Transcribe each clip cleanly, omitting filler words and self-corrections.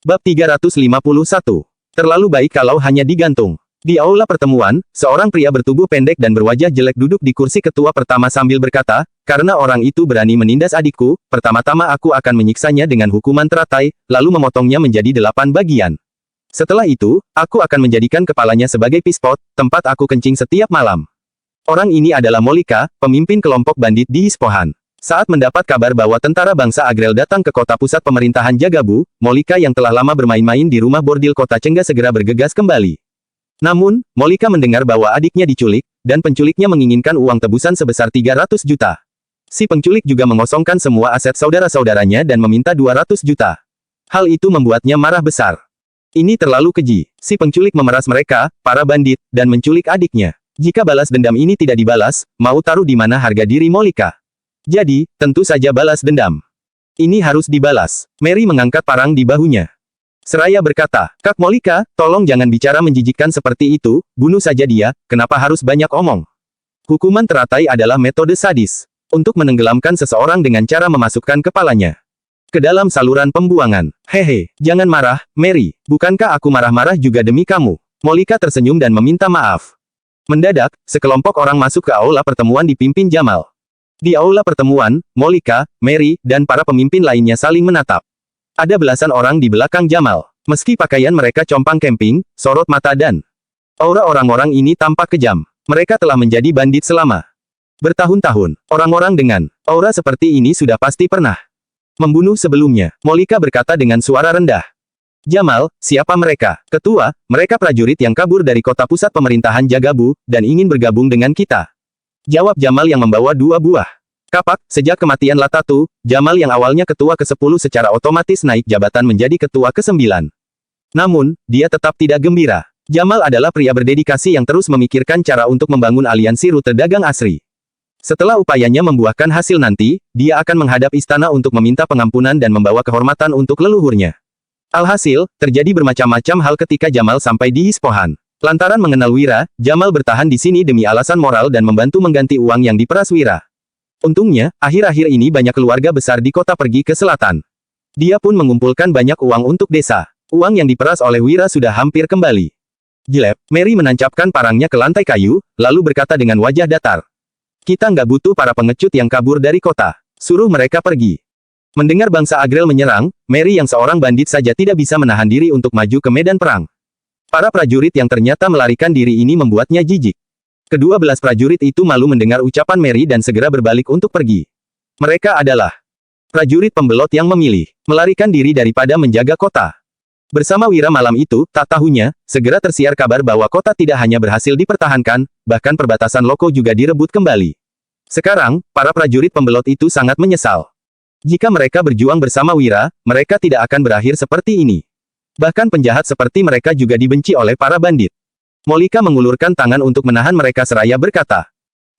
Bab 351. Terlalu baik kalau hanya digantung. Di aula pertemuan, seorang pria bertubuh pendek dan berwajah jelek duduk di kursi ketua pertama sambil berkata, "Karena orang itu berani menindas adikku, pertama-tama aku akan menyiksanya dengan hukuman teratai, lalu memotongnya menjadi 8 bagian. Setelah itu, aku akan menjadikan kepalanya sebagai pispot, tempat aku kencing setiap malam." Orang ini adalah Molika, pemimpin kelompok bandit di Ispohan. Saat mendapat kabar bahwa tentara bangsa Agrel datang ke kota pusat pemerintahan Jagabu, Molika yang telah lama bermain-main di rumah bordil kota Cengga segera bergegas kembali. Namun, Molika mendengar bahwa adiknya diculik, dan penculiknya menginginkan uang tebusan sebesar 300 juta. Si penculik juga mengosongkan semua aset saudara-saudaranya dan meminta 200 juta. Hal itu membuatnya marah besar. Ini terlalu keji. Si penculik memeras mereka, para bandit, dan menculik adiknya. Jika balas dendam ini tidak dibalas, mau taruh di mana harga diri Molika? Jadi, tentu saja balas dendam. Ini harus dibalas. Mary mengangkat parang di bahunya. Seraya berkata, "Kak Molika, tolong jangan bicara menjijikkan seperti itu, bunuh saja dia, kenapa harus banyak omong?" Hukuman teratai adalah metode sadis. Untuk menenggelamkan seseorang dengan cara memasukkan kepalanya ke dalam saluran pembuangan. Hehe, jangan marah, Mary. Bukankah aku marah-marah juga demi kamu? Molika tersenyum dan meminta maaf. Mendadak, sekelompok orang masuk ke aula pertemuan dipimpin Jamal. Di aula pertemuan, Molika, Mary, dan para pemimpin lainnya saling menatap. Ada belasan orang di belakang Jamal. Meski pakaian mereka compang camping, sorot mata dan aura orang-orang ini tampak kejam. Mereka telah menjadi bandit selama bertahun-tahun. Orang-orang dengan aura seperti ini sudah pasti pernah membunuh sebelumnya. Molika berkata dengan suara rendah. "Jamal, siapa mereka?" "Ketua, mereka prajurit yang kabur dari kota pusat pemerintahan Jagabu, dan ingin bergabung dengan kita," jawab Jamal yang membawa 2 buah kapak. Sejak kematian Latatu, Jamal yang awalnya ketua ke-10 secara otomatis naik jabatan menjadi ketua ke-9. Namun, dia tetap tidak gembira. Jamal adalah pria berdedikasi yang terus memikirkan cara untuk membangun aliansi rute dagang asri. Setelah upayanya membuahkan hasil nanti, dia akan menghadap istana untuk meminta pengampunan dan membawa kehormatan untuk leluhurnya. Alhasil, terjadi bermacam-macam hal ketika Jamal sampai di Ispohan. Lantaran mengenal Wira, Jamal bertahan di sini demi alasan moral dan membantu mengganti uang yang diperas Wira. Untungnya, akhir-akhir ini banyak keluarga besar di kota pergi ke selatan. Dia pun mengumpulkan banyak uang untuk desa. Uang yang diperas oleh Wira sudah hampir kembali. Jelek, Mary menancapkan parangnya ke lantai kayu, lalu berkata dengan wajah datar. "Kita nggak butuh para pengecut yang kabur dari kota. Suruh mereka pergi." Mendengar bangsa Agrel menyerang, Mary yang seorang bandit saja tidak bisa menahan diri untuk maju ke medan perang. Para prajurit yang ternyata melarikan diri ini membuatnya jijik. Ke-12 prajurit itu malu mendengar ucapan Mary dan segera berbalik untuk pergi. Mereka adalah prajurit pembelot yang memilih melarikan diri daripada menjaga kota. Bersama Wira malam itu, tak tahunya, segera tersiar kabar bahwa kota tidak hanya berhasil dipertahankan, bahkan perbatasan Loko juga direbut kembali. Sekarang, para prajurit pembelot itu sangat menyesal. Jika mereka berjuang bersama Wira, mereka tidak akan berakhir seperti ini. Bahkan penjahat seperti mereka juga dibenci oleh para bandit. Molika mengulurkan tangan untuk menahan mereka seraya berkata,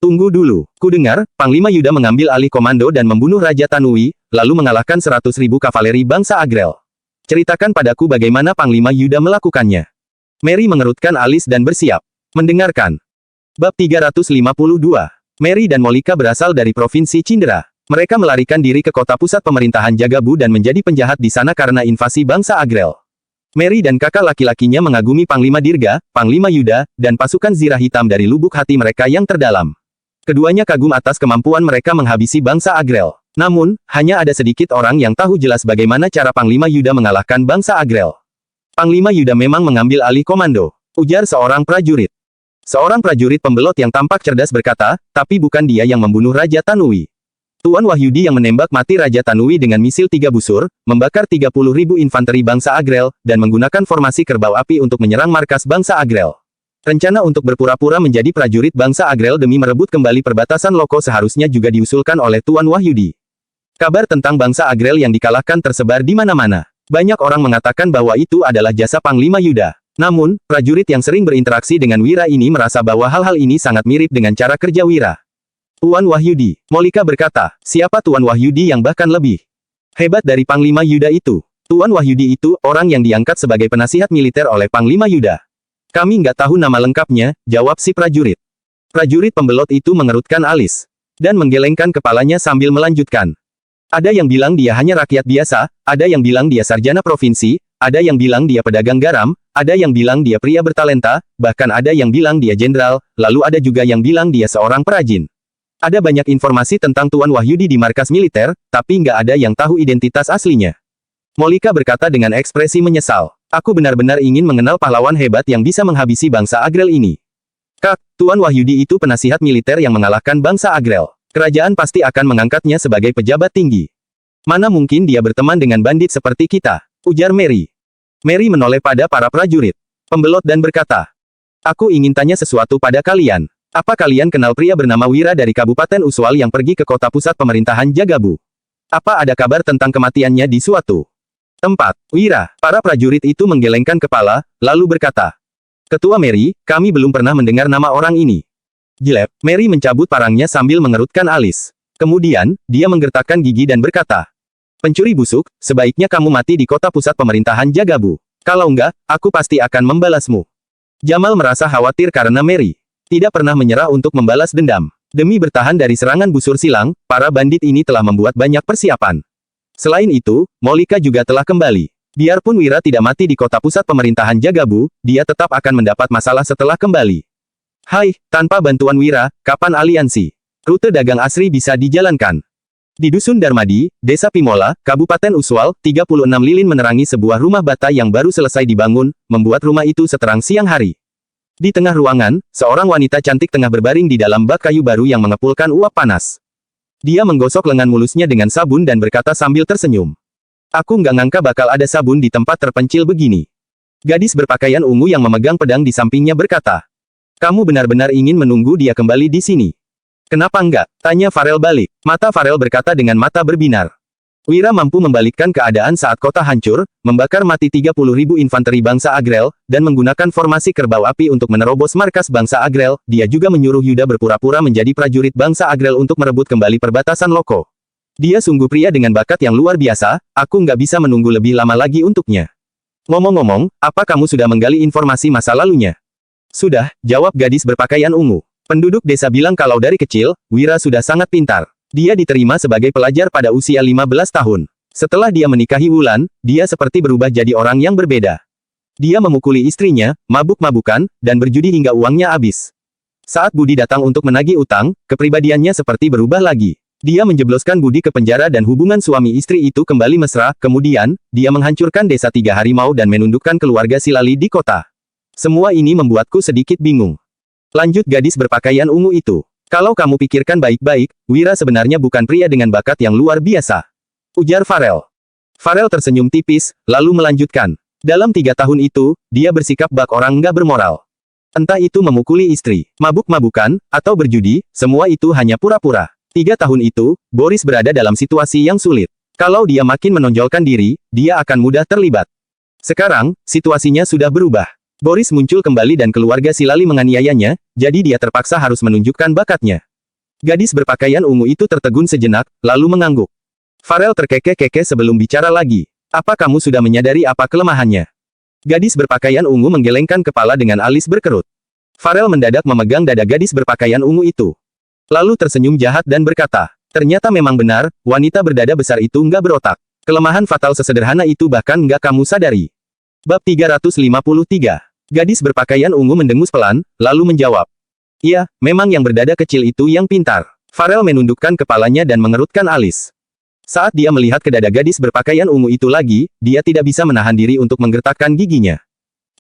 "Tunggu dulu, kudengar, Panglima Yuda mengambil alih komando dan membunuh Raja Tanui, lalu mengalahkan 100.000 kavaleri bangsa Agrel. Ceritakan padaku bagaimana Panglima Yuda melakukannya." Mary mengerutkan alis dan bersiap mendengarkan. Bab 352. Mary dan Molika berasal dari Provinsi Cindera. Mereka melarikan diri ke kota pusat pemerintahan Jagabu dan menjadi penjahat di sana karena invasi bangsa Agrel. Mary dan kakak laki-lakinya mengagumi Panglima Dirga, Panglima Yuda, dan pasukan Zirah Hitam dari lubuk hati mereka yang terdalam. Keduanya kagum atas kemampuan mereka menghabisi bangsa Agrel. Namun, hanya ada sedikit orang yang tahu jelas bagaimana cara Panglima Yuda mengalahkan bangsa Agrel. "Panglima Yuda memang mengambil alih komando," ujar seorang prajurit. Seorang prajurit pembelot yang tampak cerdas berkata, "Tapi bukan dia yang membunuh Raja Tanui. Tuan Wahyudi yang menembak mati Raja Tanui dengan misil 3 busur, membakar 30.000 infanteri bangsa Agrel, dan menggunakan formasi kerbau api untuk menyerang markas bangsa Agrel. Rencana untuk berpura-pura menjadi prajurit bangsa Agrel demi merebut kembali perbatasan Loko seharusnya juga diusulkan oleh Tuan Wahyudi." Kabar tentang bangsa Agrel yang dikalahkan tersebar di mana-mana. Banyak orang mengatakan bahwa itu adalah jasa Panglima Yuda. Namun, prajurit yang sering berinteraksi dengan Wira ini merasa bahwa hal-hal ini sangat mirip dengan cara kerja Wira. "Tuan Wahyudi," Molika berkata, "siapa Tuan Wahyudi yang bahkan lebih hebat dari Panglima Yuda itu?" "Tuan Wahyudi itu, orang yang diangkat sebagai penasihat militer oleh Panglima Yuda." "Kami nggak tahu nama lengkapnya," jawab si prajurit. Prajurit pembelot itu mengerutkan alis dan menggelengkan kepalanya sambil melanjutkan. "Ada yang bilang dia hanya rakyat biasa, ada yang bilang dia sarjana provinsi, ada yang bilang dia pedagang garam, ada yang bilang dia pria bertalenta, bahkan ada yang bilang dia jenderal, lalu ada juga yang bilang dia seorang perajin. Ada banyak informasi tentang Tuan Wahyudi di markas militer, tapi nggak ada yang tahu identitas aslinya. Molika berkata dengan ekspresi menyesal. Aku benar-benar ingin mengenal pahlawan hebat yang bisa menghabisi bangsa Agrel ini. Kak, Tuan Wahyudi itu penasihat militer yang mengalahkan bangsa Agrel. Kerajaan pasti akan mengangkatnya sebagai pejabat tinggi. Mana mungkin dia berteman dengan bandit seperti kita, ujar Mary. Mary menoleh pada para prajurit, pembelot dan berkata, aku ingin tanya sesuatu pada kalian. Apa kalian kenal pria bernama Wira dari Kabupaten Uswal yang pergi ke kota pusat pemerintahan Jagabu? Apa ada kabar tentang kematiannya di suatu tempat? Wira, para prajurit itu menggelengkan kepala, lalu berkata, Ketua Mary, kami belum pernah mendengar nama orang ini. Jelep, Mary mencabut parangnya sambil mengerutkan alis. Kemudian, dia menggertakkan gigi dan berkata, pencuri busuk, sebaiknya kamu mati di kota pusat pemerintahan Jagabu. Kalau enggak, aku pasti akan membalasmu. Jamal merasa khawatir karena Mary tidak pernah menyerah untuk membalas dendam. Demi bertahan dari serangan busur silang, para bandit ini telah membuat banyak persiapan. Selain itu, Molika juga telah kembali. Biarpun Wira tidak mati di kota pusat pemerintahan Jagabu, dia tetap akan mendapat masalah setelah kembali. Hai, tanpa bantuan Wira, kapan aliansi rute dagang asri bisa dijalankan? Di Dusun Darmadi, Desa Pimola, Kabupaten Uswal, 36 lilin menerangi sebuah rumah bata yang baru selesai dibangun, membuat rumah itu seterang siang hari. Di tengah ruangan, seorang wanita cantik tengah berbaring di dalam bak kayu baru yang mengepulkan uap panas. Dia menggosok lengan mulusnya dengan sabun dan berkata sambil tersenyum. Aku nggak ngangka bakal ada sabun di tempat terpencil begini. Gadis berpakaian ungu yang memegang pedang di sampingnya berkata, kamu benar-benar ingin menunggu dia kembali di sini? Kenapa enggak? Tanya Farel balik. Mata Farel berkata dengan mata berbinar. Wira mampu membalikkan keadaan saat kota hancur, membakar mati 30.000 infanteri bangsa Agrel, dan menggunakan formasi kerbau api untuk menerobos markas bangsa Agrel. Dia juga menyuruh Yuda berpura-pura menjadi prajurit bangsa Agrel untuk merebut kembali perbatasan Loko. Dia sungguh pria dengan bakat yang luar biasa, aku nggak bisa menunggu lebih lama lagi untuknya. Ngomong-ngomong, apa kamu sudah menggali informasi masa lalunya? Sudah, jawab gadis berpakaian ungu. Penduduk desa bilang kalau dari kecil, Wira sudah sangat pintar. Dia diterima sebagai pelajar pada usia 15 tahun. Setelah dia menikahi Wulan, dia seperti berubah jadi orang yang berbeda. Dia memukuli istrinya, mabuk-mabukan, dan berjudi hingga uangnya habis. Saat Budi datang untuk menagih utang, kepribadiannya seperti berubah lagi. Dia menjebloskan Budi ke penjara dan hubungan suami istri itu kembali mesra. Kemudian, dia menghancurkan desa 3 harimau dan menundukkan keluarga Silali di kota. Semua ini membuatku sedikit bingung. Lanjut gadis berpakaian ungu itu. Kalau kamu pikirkan baik-baik, Wira sebenarnya bukan pria dengan bakat yang luar biasa. Ujar Farel. Farel tersenyum tipis, lalu melanjutkan. Dalam 3 tahun itu, dia bersikap bak orang nggak bermoral. Entah itu memukuli istri, mabuk-mabukan, atau berjudi, semua itu hanya pura-pura. 3 tahun itu, Boris berada dalam situasi yang sulit. Kalau dia makin menonjolkan diri, dia akan mudah terlibat. Sekarang, situasinya sudah berubah. Boris muncul kembali dan keluarga Silali menganiayanya, jadi dia terpaksa harus menunjukkan bakatnya. Gadis berpakaian ungu itu tertegun sejenak, lalu mengangguk. Farel terkekeh-kekeh sebelum bicara lagi. Apa kamu sudah menyadari apa kelemahannya? Gadis berpakaian ungu menggelengkan kepala dengan alis berkerut. Farel mendadak memegang dada gadis berpakaian ungu itu. Lalu tersenyum jahat dan berkata, ternyata memang benar, wanita berdada besar itu nggak berotak. Kelemahan fatal sesederhana itu bahkan nggak kamu sadari. Bab 353. Gadis berpakaian ungu mendengus pelan, lalu menjawab. Iya, memang yang berdada kecil itu yang pintar. Farel menundukkan kepalanya dan mengerutkan alis. Saat dia melihat ke dada gadis berpakaian ungu itu lagi, dia tidak bisa menahan diri untuk menggertakkan giginya.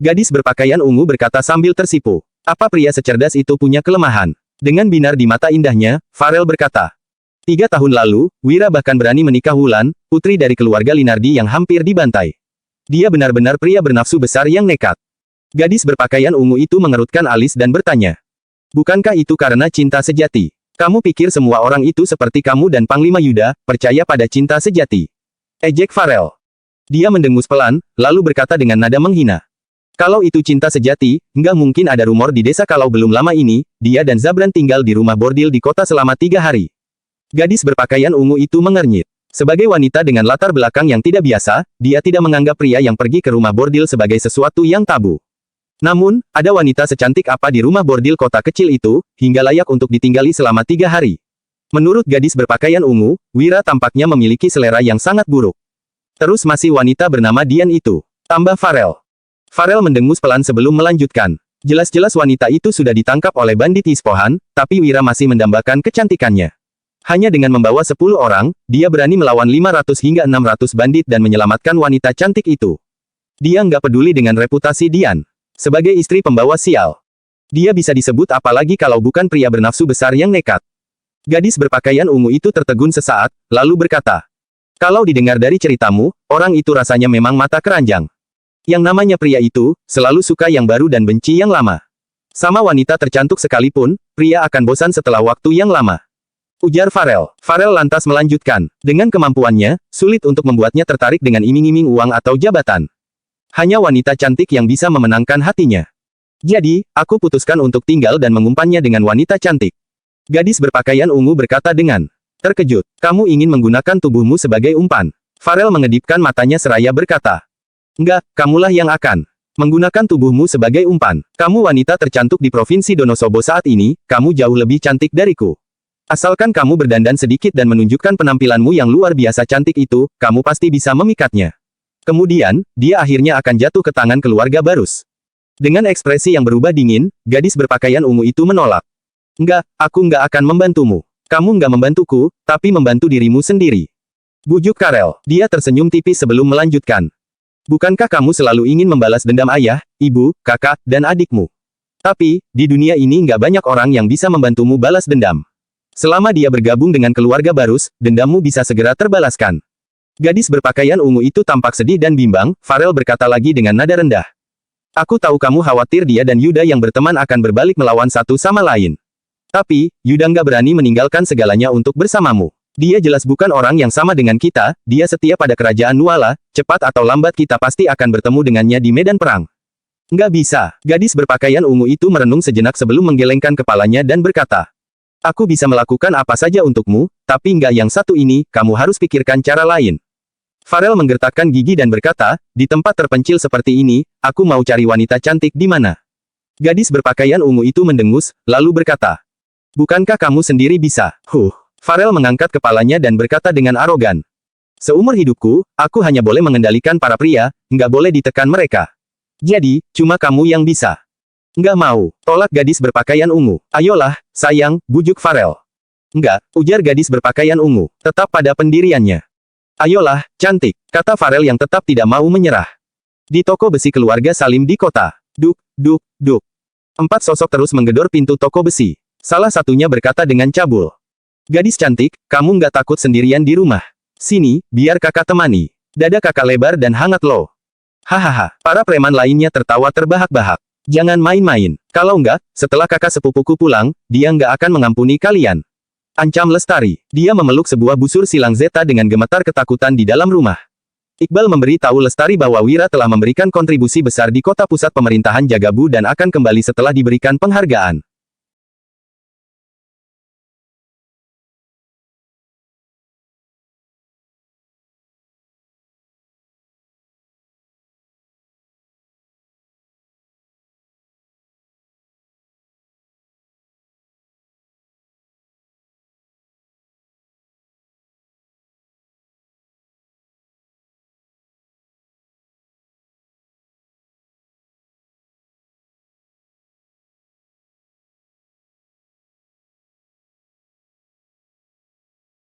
Gadis berpakaian ungu berkata sambil tersipu. Apa pria secerdas itu punya kelemahan? Dengan binar di mata indahnya, Farel berkata. 3 tahun lalu, Wira bahkan berani menikah Wulan, putri dari keluarga Linardi yang hampir dibantai. Dia benar-benar pria bernafsu besar yang nekat. Gadis berpakaian ungu itu mengerutkan alis dan bertanya. Bukankah itu karena cinta sejati? Kamu pikir semua orang itu seperti kamu dan Panglima Yuda, percaya pada cinta sejati? Ejek Farel. Dia mendengus pelan, lalu berkata dengan nada menghina. Kalau itu cinta sejati, nggak mungkin ada rumor di desa kalau belum lama ini, dia dan Zabran tinggal di rumah bordil di kota selama 3 hari. Gadis berpakaian ungu itu mengernyit. Sebagai wanita dengan latar belakang yang tidak biasa, dia tidak menganggap pria yang pergi ke rumah bordil sebagai sesuatu yang tabu. Namun, ada wanita secantik apa di rumah bordil kota kecil itu, hingga layak untuk ditinggali selama 3 hari. Menurut gadis berpakaian ungu, Wira tampaknya memiliki selera yang sangat buruk. Terus masih wanita bernama Dian itu. Tambah Farel. Farel mendengus pelan sebelum melanjutkan. Jelas-jelas wanita itu sudah ditangkap oleh bandit Ispohan, tapi Wira masih mendambakan kecantikannya. Hanya dengan membawa 10 orang, dia berani melawan 500 hingga 600 bandit dan menyelamatkan wanita cantik itu. Dia nggak peduli dengan reputasi Dian. Sebagai istri pembawa sial. Dia bisa disebut apalagi kalau bukan pria bernafsu besar yang nekat. Gadis berpakaian ungu itu tertegun sesaat, lalu berkata, "Kalau didengar dari ceritamu, orang itu rasanya memang mata keranjang. Yang namanya pria itu, selalu suka yang baru dan benci yang lama. Sama wanita tercantik sekalipun, pria akan bosan setelah waktu yang lama." Ujar Farel. Farel lantas melanjutkan, dengan kemampuannya, sulit untuk membuatnya tertarik dengan iming-iming uang atau jabatan. Hanya wanita cantik yang bisa memenangkan hatinya. Jadi, aku putuskan untuk tinggal dan mengumpannya dengan wanita cantik. Gadis berpakaian ungu berkata dengan terkejut, "Kamu ingin menggunakan tubuhmu sebagai umpan?" Farel mengedipkan matanya seraya berkata, "Enggak, kamulah yang akan menggunakan tubuhmu sebagai umpan. Kamu wanita tercantik di Provinsi Donosobo saat ini, kamu jauh lebih cantik dariku. Asalkan kamu berdandan sedikit dan menunjukkan penampilanmu yang luar biasa cantik itu, kamu pasti bisa memikatnya." Kemudian, dia akhirnya akan jatuh ke tangan keluarga Barus. Dengan ekspresi yang berubah dingin, gadis berpakaian ungu itu menolak. "Enggak, aku enggak akan membantumu. Kamu enggak membantuku, tapi membantu dirimu sendiri." Bujuk Karel. Dia tersenyum tipis sebelum melanjutkan. "Bukankah kamu selalu ingin membalas dendam ayah, ibu, kakak, dan adikmu? Tapi, di dunia ini nggak banyak orang yang bisa membantumu balas dendam. Selama dia bergabung dengan keluarga Barus, dendammu bisa segera terbalaskan." Gadis berpakaian ungu itu tampak sedih dan bimbang, Farel berkata lagi dengan nada rendah. "Aku tahu kamu khawatir dia dan Yuda yang berteman akan berbalik melawan satu sama lain. Tapi, Yuda nggak berani meninggalkan segalanya untuk bersamamu. Dia jelas bukan orang yang sama dengan kita, dia setia pada kerajaan Nuala, cepat atau lambat kita pasti akan bertemu dengannya di medan perang." "Nggak bisa." Gadis berpakaian ungu itu merenung sejenak sebelum menggelengkan kepalanya dan berkata, "Aku bisa melakukan apa saja untukmu, tapi nggak yang satu ini, kamu harus pikirkan cara lain." Farel menggertakkan gigi dan berkata, "Di tempat terpencil seperti ini, aku mau cari wanita cantik di mana?" Gadis berpakaian ungu itu mendengus, lalu berkata, "Bukankah kamu sendiri bisa?" Farel mengangkat kepalanya dan berkata dengan arogan, "Seumur hidupku, aku hanya boleh mengendalikan para pria, nggak boleh ditekan mereka. Jadi, cuma kamu yang bisa." "Nggak mau," tolak gadis berpakaian ungu. "Ayolah, sayang," bujuk Farel. "Nggak," ujar gadis berpakaian ungu, tetap pada pendiriannya. "Ayolah, cantik," kata Farel yang tetap tidak mau menyerah. Di toko besi keluarga Salim di kota. Duk, duk, duk. 4 sosok terus menggedor pintu toko besi. Salah satunya berkata dengan cabul, "Gadis cantik, kamu nggak takut sendirian di rumah? Sini, biar kakak temani." Dada kakak lebar dan hangat loh. Hahaha, para preman lainnya tertawa terbahak-bahak. "Jangan main-main. Kalau nggak, setelah kakak sepupuku pulang, dia nggak akan mengampuni kalian." Ancam Lestari. Dia memeluk sebuah busur silang Zeta dengan gemetar ketakutan di dalam rumah. Iqbal memberi tahu Lestari bahwa Wira telah memberikan kontribusi besar di kota pusat pemerintahan Jagabu dan akan kembali setelah diberikan penghargaan.